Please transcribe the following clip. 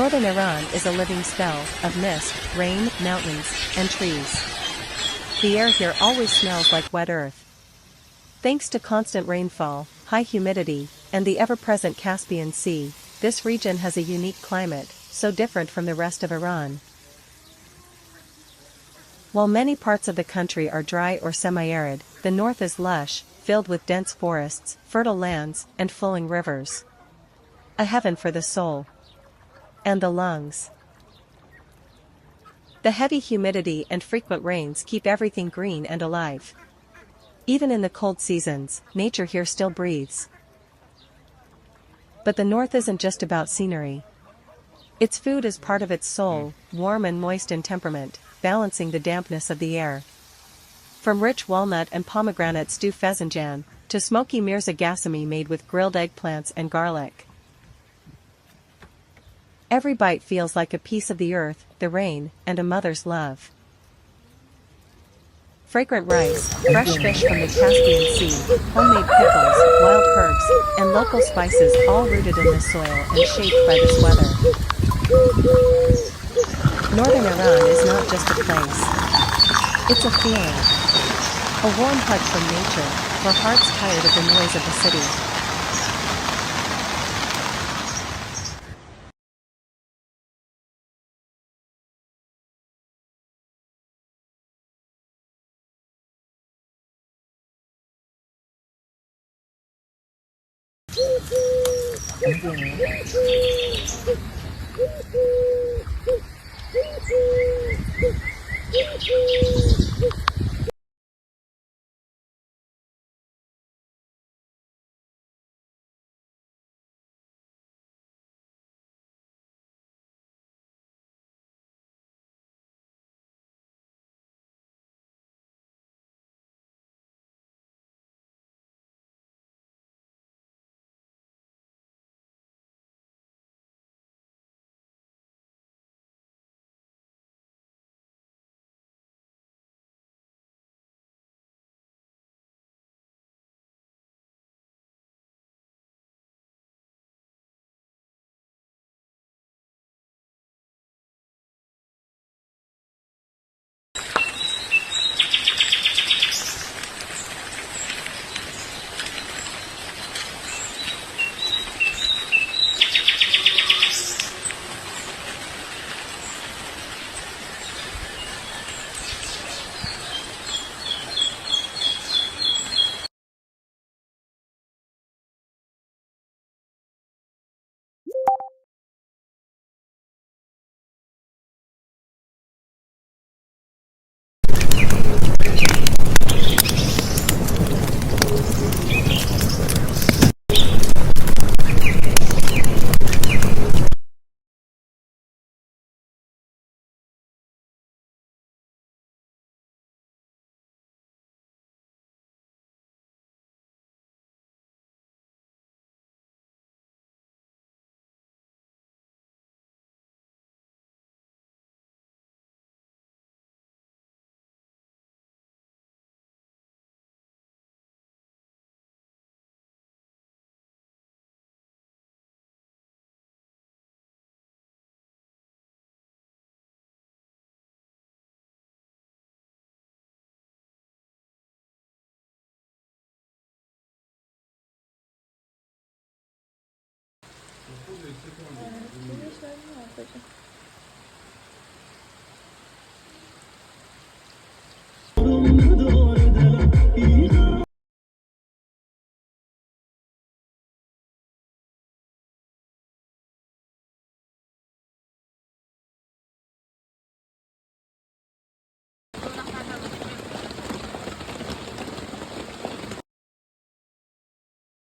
Northern Iran is a living spell of mist, rain, mountains, and trees. The air here always smells like wet earth. Thanks to constant rainfall, high humidity, and the ever-present Caspian Sea, this region has a unique climate, so different from the rest of Iran. While many parts of the country are dry or semi-arid, the north is lush, filled with dense forests, fertile lands, and flowing rivers. A heaven for the soul and the lungs. The heavy humidity and frequent rains keep everything green and alive. Even in the cold seasons, nature here still breathes. But the north isn't just about scenery. Its food is part of its soul, warm and moist in temperament, balancing the dampness of the air. From rich walnut and pomegranate stew fezzanjan, to smoky mirza gassami made with grilled eggplants and garlic. Every bite feels like a piece of the earth, the rain, and a mother's love. Fragrant rice, fresh fish from the Caspian Sea, homemade pickles, wild herbs, and local spices all rooted in the soil and shaped by this weather. Northern Iran is not just a place. It's a feeling. A warm hug from nature, for hearts tired of the noise of the city.